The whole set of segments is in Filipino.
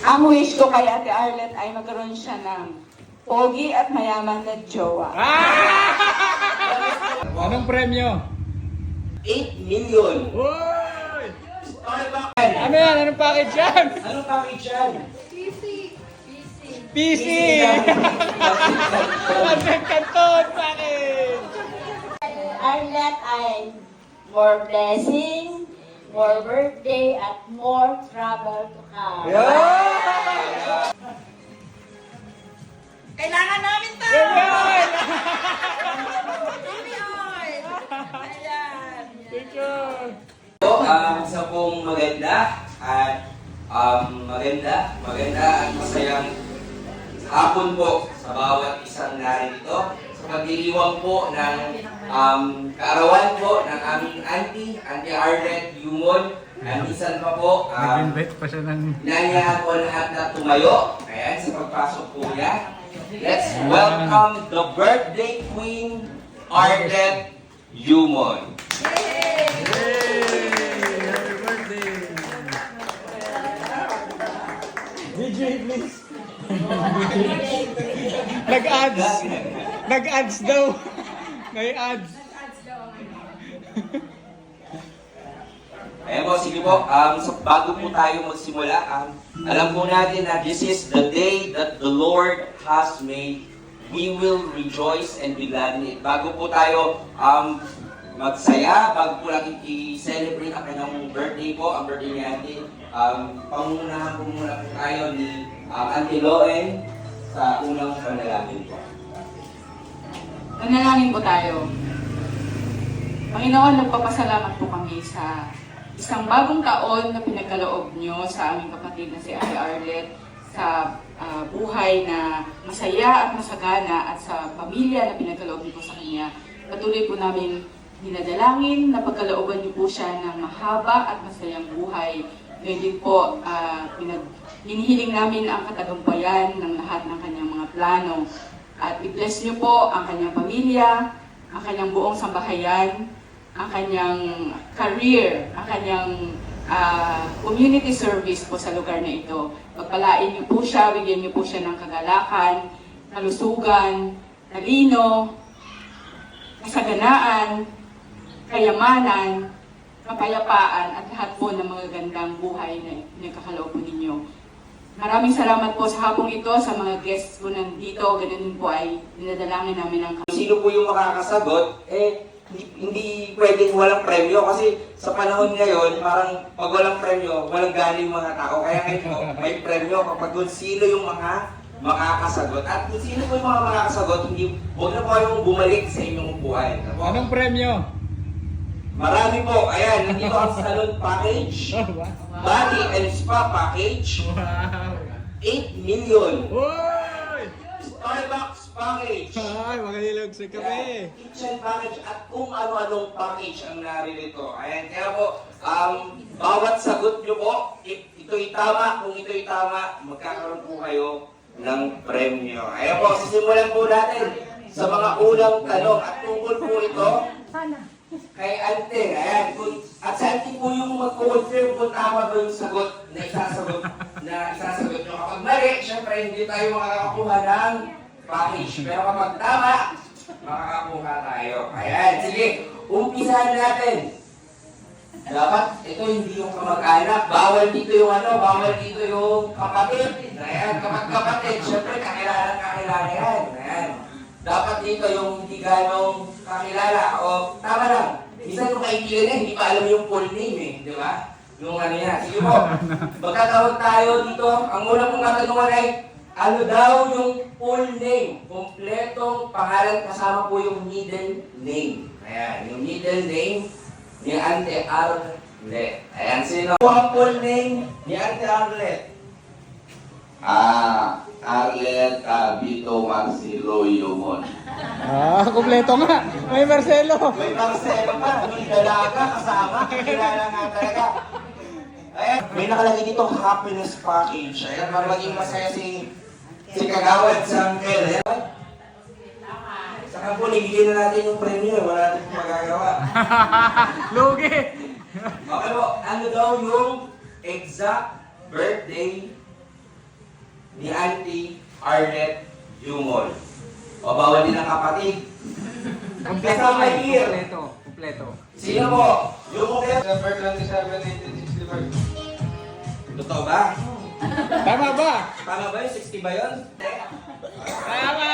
Ang wish ko kay Ate Arlette ay magkaroon siya ng pogi at mayaman na jowa. Anong premyo? 8 million. Uy! Okay ba? Ano yan? Anong package yan? Anong package yan? PC! Content Canton package! Arlette ay more blessing, more birthday, at more travel to come. Kailangan namin to! Ayan! Ayan! Thank you! Isa pong maganda at masayang hapon po sa bawat isang narito sa pagdiriwang po ng kaarawan po ng aming Auntie Arlette Yumon. Minsan pa po, Nag-invite pa siya ng... inanyahan po lahat na tumayo. Ayan, sa pagpasok po niya. Let's welcome the birthday queen, Arlette Yumon. Hey! Happy birthday! DJ, please! Nag-ads! Nag-ads daw! May ads! Ayan po, sige po, bago po tayo magsimula, alam po natin na this is the day that the Lord has made. We will rejoice and be glad in it. Bago po tayo magsaya, bago po natin i-celebrate ang kanyang birthday po, ang birthday ni Auntie, pangunahan po muna po tayo ni Auntie Loen sa unang panalangin po. Manalangin po tayo. Panginoon, nagpapasalamat po kami sa isang bagong taon na pinagkaloob nyo sa aming kapatid na si Ate Arlette, sa buhay na masaya at masagana at sa pamilya na pinagkaloob niyo po sa kanya. Patuloy po namin dinadalangin na pagkalooban niyo po siya ng mahaba at masayang buhay. Ngayon din po, hinihiling namin ang katagumpayan ng lahat ng kanyang mga plano. At i-bless niyo po ang kanyang pamilya, ang kanyang buong sambahayan, ang kanyang career, ang kanyang community service po sa lugar na ito. Pagpalain niyo po siya, bigyan niyo po siya ng kagalakan, kalusugan, talino, kasaganaan, kayamanan, kapayapaan, at lahat po ng mga gandang buhay na nagkakaloob po ninyo. Maraming salamat po sa hapong ito, sa mga guests po nandito. Ganun din po ay dinadalangin namin ang... Sino po yung makakasagot, hindi pwedeng walang premyo kasi sa panahon ngayon, parang pag walang premyo, walang gana yung mga tao. Kaya ngayon po, may premyo kapag kung sino yung mga makakasagot. At kung sino po yung mga makakasagot, huwag na po kayong bumalik sa inyong upuan. Anong premyo? Marami po. Ayan, nandito ang salon package, body and spa package, Wow! 8 million. Uy! Starbucks package. Ay, magalilog sa kape! Kitchen package at kung ano-anong package ang naririto. Ayan, kaya po, bawat sagot nyo po, ito'y tama. Kung ito'y tama, magkakaroon po kayo ng premyo. Ayan po, sisimulan po natin sa mga unang tanong. At tungkol po ito kay Ante. Ayan, at sa Ante po yung mag-confirm kung tama ba yung sagot na isasagot nyo. Kapag mali, syempre hindi tayo makakakuha ng package. Pero kapag tama, makakakuha tayo. Ayan, sige, umpisahan natin. Dapat, ito hindi yung kamag-anak. Bawal dito yung kapatid. Ayan, kapag kapatid, syempre kakilala yan. Ayan. Dapat dito yung hindi ganong kakilala. O, tama lang. Minsan yung kaibigan niya, hindi pa alam yung full name eh. Di ba? Yung ano niya. Sige po, magkatawag tayo dito. Ang una pong katanungan ay, ano daw yung full name? Kompletong pangalan kasama po yung middle name. Ayan, yung middle name ni Ante Arlette. Ayan, sino po ang full name ni Ante Arlette? Arlette Vito Marcelo Yumon. Kompleto nga! May Marcelo! May Marcelo pa, may dalaga kasama, kilala nga talaga. Ayan, may nakalagay dito happiness package. Ayan, para maging masaya si Kagawad sa Uncle. Saka po, nibigyan na natin yung premyo, wala natin magagawa. Lugi! Okay po, ano daw yung exact birthday ni Auntie Arlette Jumol. O bawal din ang kapatid. Kasama year. Kompleto. Sino po? Yung kompleto. December 27, 1965. Totoo ba? Tama ba? Tama ba yung 60 ba yun? Tama!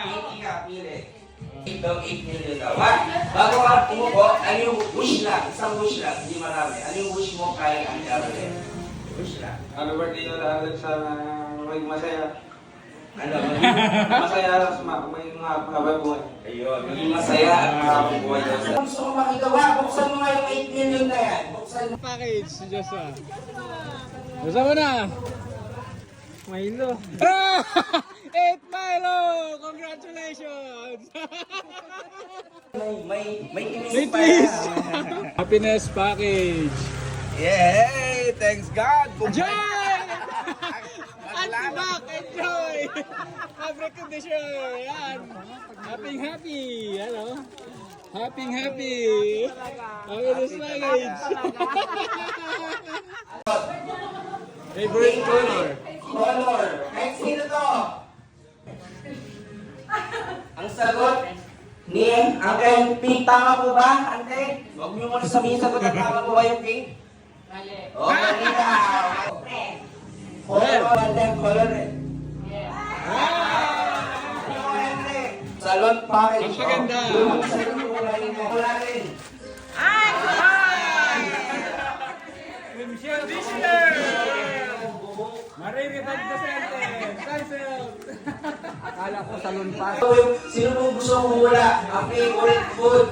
Pili ka, pili. 8 million daw. Ha? Bago ka umupo, ano yung wish lang? Isang wish lang, hindi marami. Ano yung wish mo kay Auntie Arlette? Wish lang. Ano birthday nyo lahat sa maging masaya? Ano? Masaya sa may mga habang buhay. Ayun, maging masaya at maraming buhay daw sa... Gusto ko makagawa, buksan mo nga yung 8 million na yan. Buksan mo. Package, Joshua. Basta mo na. Milo. 8 Milo! Congratulations! May May twist! Happiness package. Yay! Thanks God! Joy! Anti-back! Enjoy! Fabric conditioner! Yan! Happy! Ano? Happy! Happiness package! Favorite color? Color. Kahit sino to? Ang sagot ni Uncle Pink, tama po ba, Ante? Huwag niyo muna sabihin sagot ang tama po ba yung Pink? Mali. O, mali na. Color, color red. Salon package. Ang maganda. Salon po wala rin. Conditioner! Mariripad na sentence! Cancel! Akala ko salon pa. Sino po gusto mong hula? Ang favorite food?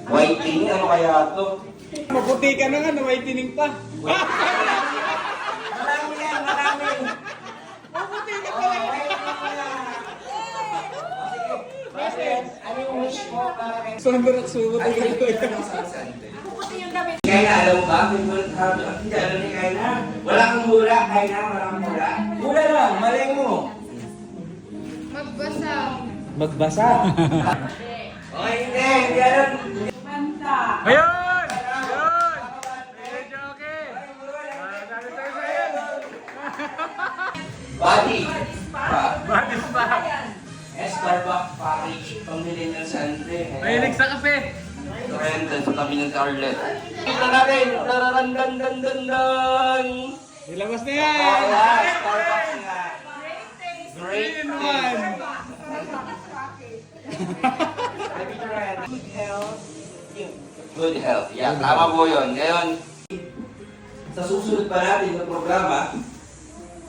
Whitening? Ano kaya ito? Maputi ka na nga, na-whitening pa. Marami yan, marami. Maputi ka pa lang. Ano yung wish mo para kay... Sobrang sumot ang ganito. Kaya alam mo ba? Hindi alam ni Kaya. Wala kang hula, Kaya. Wala kang hula. Hula lang, mali mo. Magbasa. Okay, hindi alam. Ayun! Ayun! Medyo okay. Sabi sa'yo. Body. Badis pa. Starbucks package. Pamili ng sante. Mahilig sa kape. Random sa tabi ng Scarlett. Ito natin. Dararandandandandan. Nilabas na yan! Ayan, Starbucks nga. Great In thing. one. Good health. Good health. Yeah, tama po yun. Ngayon, sa susunod pa natin ng programa,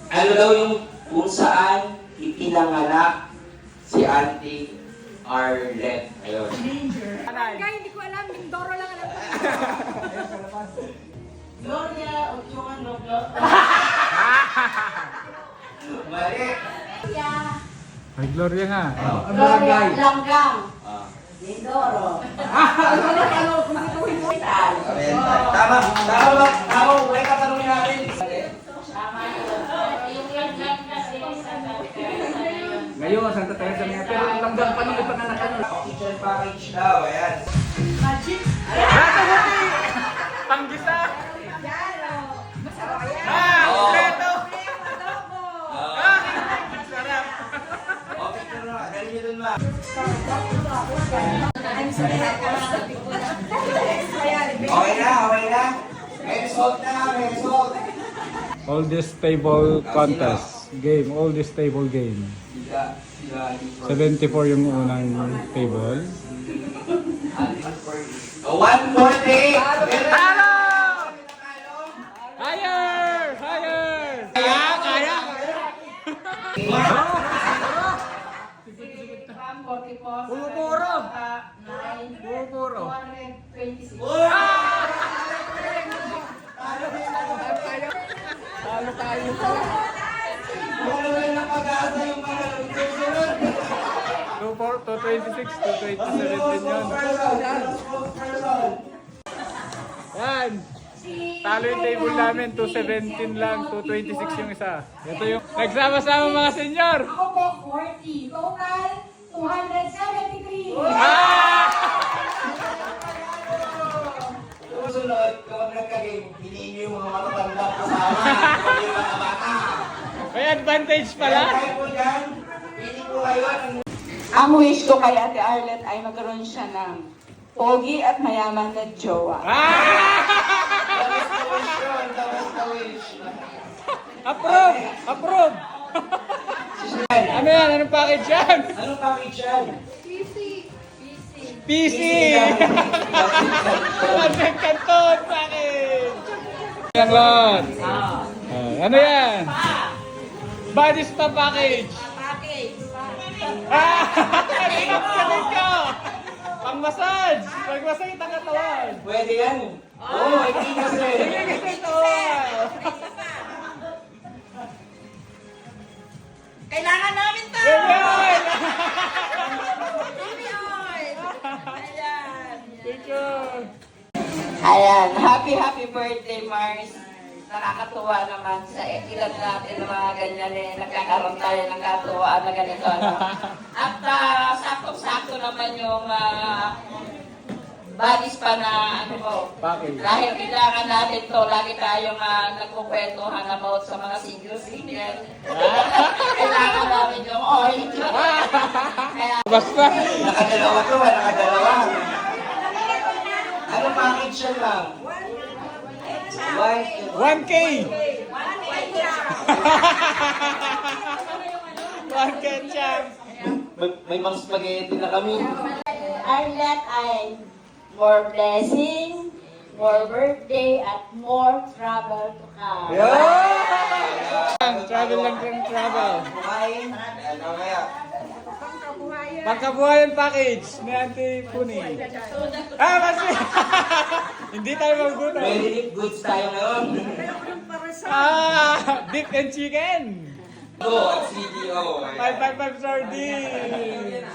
ano daw yung kung saan ipinanganak si Auntie Arlette. Ayun. Kaya hindi ko alam, Mindoro lang alam ko. Gloria Ochoa Noblo. Mali. Ay, Gloria nga. Gloria Langgang. Ah. Mindoro. Oriental. Tama. Tama ba? Tama. May katanungin natin. Tama yun. Yung Langgang kasi sa Ngayon, Santa Teresa niya. Pero langgang pa nung ipananakan. Kitchen package daw. Ayan. Panggisa! Kompleto. Ah! Sarap! Okay, pero na. Dali nyo dun, ma. Okay na. May result na. Oldest table contest game. Oldest table game. 74 yung unang table. 140. Talo! Higher! Higher! Kaya! Puro! Puro! Talo tayo! Wala na pag-asa yung mga susunod. 226, 227 yun. Yan! Talo yung table namin, 217 lang, 226 yung isa. Ito yung nagsama-sama mga senyor! Ako po, 40. Total, 273. Ah! advantage pala. Kaya po dyan, pili po kayo. Ang wish ko kay Ate Arlet ay magkaroon siya ng pogi at mayaman na jowa. That was the wish yun. That was the wish. Approve! Approve! Ano yan? Anong package yan? Anong package yan? PC! Pansing Canton package! Yan lang. Ano yan? Body spa package! Ah! Galing ka! Pang-massage! Pag-massage ang katawan! Pwede yan. Oo, hindi kasi. Sige kasi katawan! Kailangan namin to! Ganyan! Ayan! Thank you! Ayan, happy birthday Mars. Nakakatuwa naman sa ilan natin ng mga ganyan eh. Nagkakaroon tayo ng katuwaan na ganito. Ano? At sakto-sakto naman yung bodies pa na ano ko. Package. Dahil kailangan natin to, lagi tayong nagkukwentuhan about sa mga single. Kailangan namin yung oil. Kaya Basta! Nakadalawa to, nakadalawa. Anong package yan lang? 1K! 1K champ! May pang spaghetti na kami. Arlet ay more blessing, more birthday, at more travel to come. Travel lang din travel. Kumain. Ano kaya? Pagkabuhayan package ni Auntie Puni. Kasi hindi tayo magugutom. Very goods tayo ngayon. Beef and chicken. Go at CDO. 555 sardines.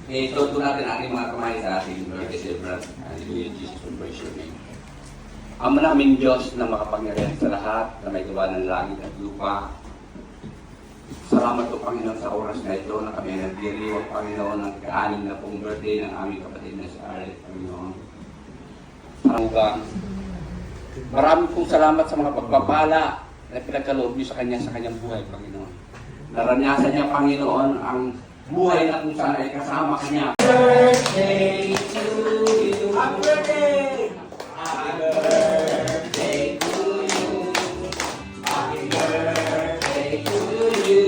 Ituto natin ang ating mga kamay sa ating birthday celebrant. Hallelujah, Jesus, we praise your name. Ama naming Diyos na makapangyarihan sa lahat, na may gawa ng langit at lupa. Salamat po, Panginoon, sa oras na ito na kami nagdiriwag, Panginoon, ng kaanim na pong birthday ng aming kapatid na si Arlet, Panginoon. Salamat. Marami pong salamat sa mga pagpapala na pinagkaloob niyo sa kanyang buhay, Panginoon. Naranasan niya, Panginoon, ang buhay na kung saan ay kasama kanya. Birthday to you. Happy birthday! Happy birthday to you. Happy birthday to you.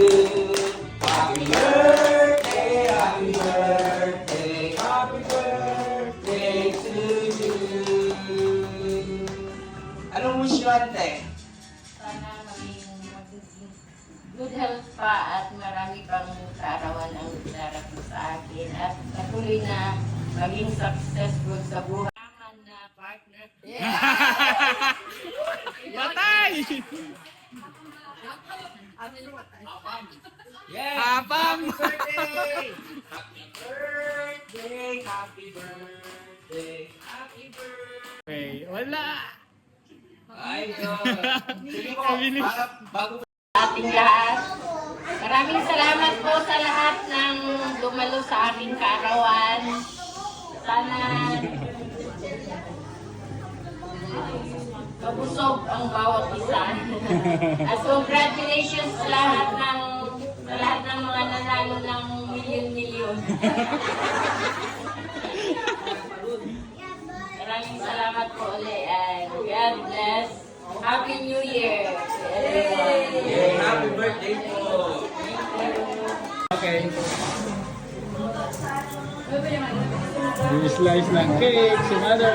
Happy birthday, happy birthday, happy birthday to you. Anong wish nyo, ate? Sana maging good health pa at marami pang kaarawan ang darating sa akin at patuloy na maging successful sa buhay. Kailangan na partner. Patay! Habang! Birthday! Happy birthday! Happy birthday! Happy birthday! Okay, wala! Ay, God! Sige po, Kabilis. bago Ating lahat. Maraming salamat po sa lahat ng dumalo sa aming kaarawan. Sana mabusog ang bawat isa. At congratulations sa lahat ng mga nanalo ng milyon-milyon. Maraming salamat po ulit and God bless. Happy New Year to everyone. happy birthday po! Okay. Yung slice ng cake, si Mother.